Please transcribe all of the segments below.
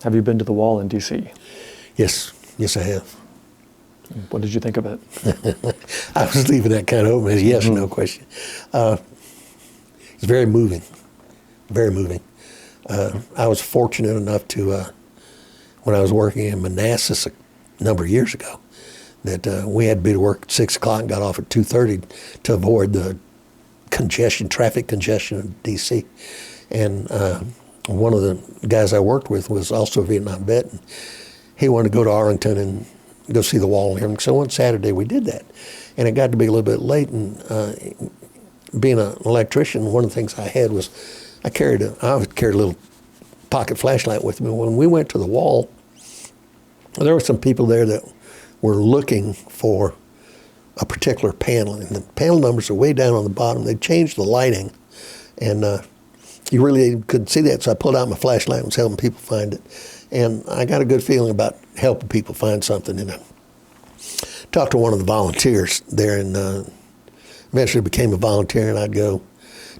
Have you been to the wall in D.C.? Yes, I have. What did you think of it? I was leaving that kind of open as yes or no question. It's very moving, very moving. I was fortunate enough to, when I was working in Manassas a number of years ago, that we had to be to work at 6 o'clock and got off at 2:30 to avoid the traffic congestion in D.C. And one of the guys I worked with was also a Vietnam vet, and he wanted to go to Arlington and go see the wall and everything. So one Saturday we did that. And it got to be a little bit late, and being an electrician, one of the things I had was I carried a little pocket flashlight with me. When we went to the wall, there were some people there that were looking for a particular panel, and the panel numbers are way down on the bottom. They changed the lighting, and you really couldn't see that, so I pulled out my flashlight and was helping people find it. And I got a good feeling about helping people find something. And I talked to one of the volunteers there, and eventually became a volunteer, and I'd go.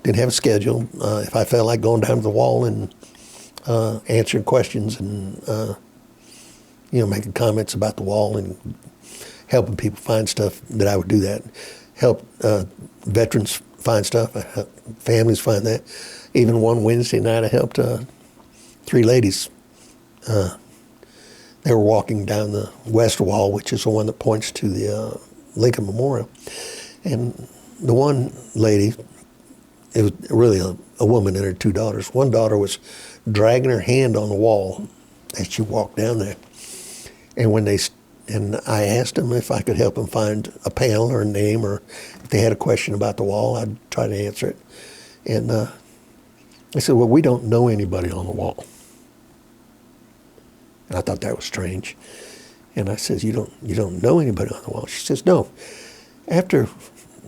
Didn't have a schedule. If I felt like going down to the wall and answering questions and making comments about the wall and helping people find stuff, that I would do that. Help veterans find stuff, families find that. Even one Wednesday night I helped 3 ladies. They were walking down the west wall, which is the one that points to the Lincoln Memorial. And the one lady, it was really a woman and her 2 daughters. One daughter was dragging her hand on the wall as she walked down there. And I asked them if I could help them find a panel or a name, or if they had a question about the wall, I'd try to answer it. And they said, well, we don't know anybody on the wall. And I thought that was strange. And I said, you don't know anybody on the wall? She says, no. After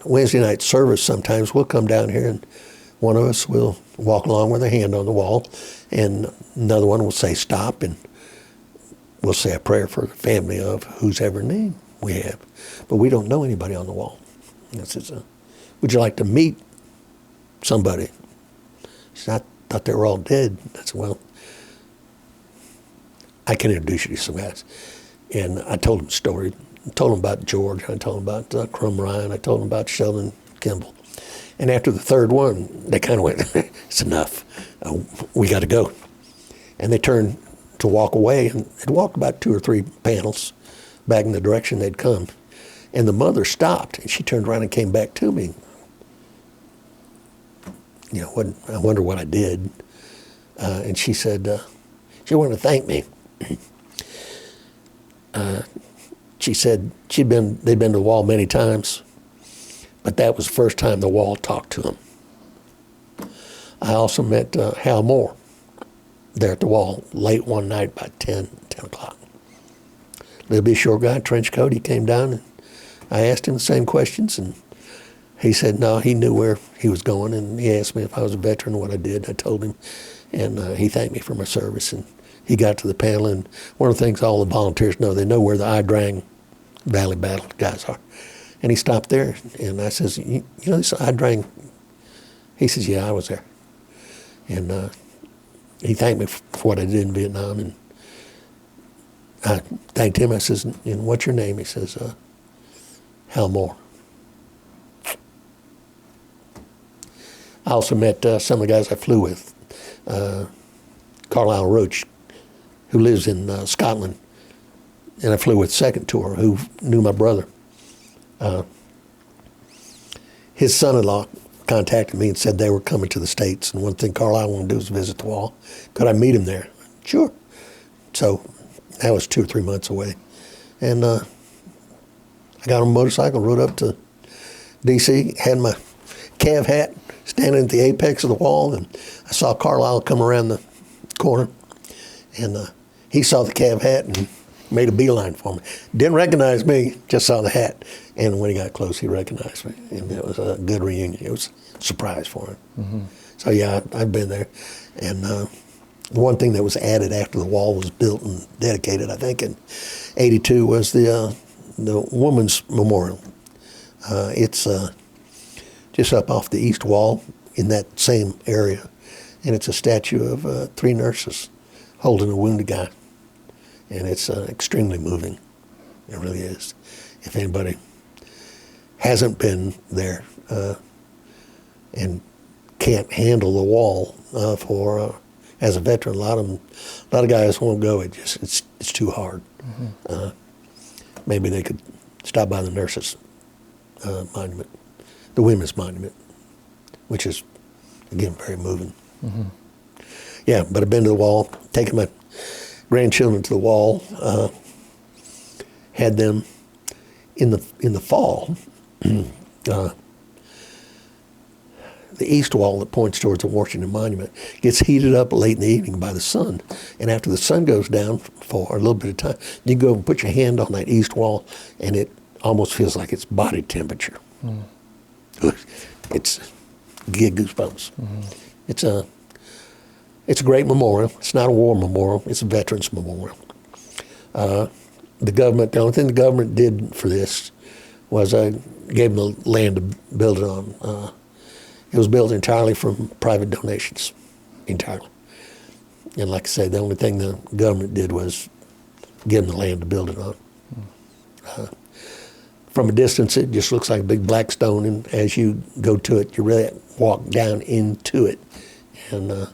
Wednesday night service, sometimes we'll come down here and one of us will walk along with a hand on the wall, and another one will say stop, and we'll say a prayer for the family of whosever name we have. But we don't know anybody on the wall. And I says, would you like to meet somebody? She said, I thought they were all dead. I said, well, I can introduce you to some guys. And I told them a story. I told them about George. I told them about Crum Ryan. I told them about Sheldon Kimball. And after the third one, they kind of went, it's enough. We got to go. And they turned to walk away, and they'd walked about 2 or 3 panels back in the direction they'd come. And the mother stopped, and she turned around and came back to me. I wonder what I did. And she said, she wanted to thank me. She said they'd been to the wall many times, but that was the first time the wall talked to them. I also met Hal Moore there at the wall late one night, about 10 o'clock. Little bitty short guy, trench coat, he came down, and I asked him the same questions, and he said no, he knew where he was going, and he asked me if I was a veteran, what I did. I told him, and he thanked me for my service, and he got to the panel. And one of the things all the volunteers know, they know where the Ia Drang Valley Battle guys are. And he stopped there, and I says, you know this Ia Drang? He says, yeah, I was there. And he thanked me for what I did in Vietnam, and I thanked him. I says, and what's your name? He says, Hal Moore. I also met some of the guys I flew with. Carlisle Roach, who lives in Scotland, and I flew with second tour, who knew my brother. His son-in-law contacted me and said they were coming to the States, and one thing Carlisle wanted to do was visit the wall. Could I meet him there? Sure. So that was 2 or 3 months away. And I got on a motorcycle, rode up to D.C., had my Cav hat standing at the apex of the wall, and I saw Carlisle come around the corner, and he saw the Cav hat and made a beeline for me. Didn't recognize me, just saw the hat. And when he got close, he recognized me. And it was a good reunion. It was a surprise for him. Mm-hmm. So yeah, I've been there. And one thing that was added after the wall was built and dedicated, I think in '82, was the Women's Memorial. It's just up off the east wall in that same area. And it's a statue of 3 nurses holding a wounded guy. And it's extremely moving. It really is. If anybody hasn't been there and can't handle the wall as a veteran, a lot of guys won't go. It's too hard. Mm-hmm. Maybe they could stop by the nurses' monument, the women's monument, which is again very moving. Mm-hmm. Yeah, but I've been to the wall, taken my grandchildren to the wall, had them in the fall. The east wall that points towards the Washington Monument gets heated up late in the evening by the sun. And after the sun goes down for a little bit of time, you go and put your hand on that east wall, and it almost feels like it's body temperature. Mm. You get goosebumps. Mm-hmm. It's a great memorial. It's not a war memorial. It's a veterans memorial. The only thing the government did for this was gave them the land to build it on. It was built entirely from private donations, entirely. And like I say, the only thing the government did was give them the land to build it on. From a distance, it just looks like a big black stone, and as you go to it, you really walk down into it. And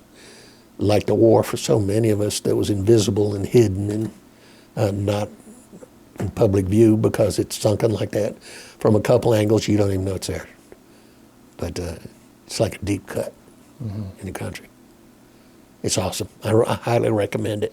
like the war for so many of us, that was invisible and hidden and not in public view because it's sunken like that. From a couple angles, you don't even know it's there. But it's like a deep cut in the country. It's awesome. I highly recommend it.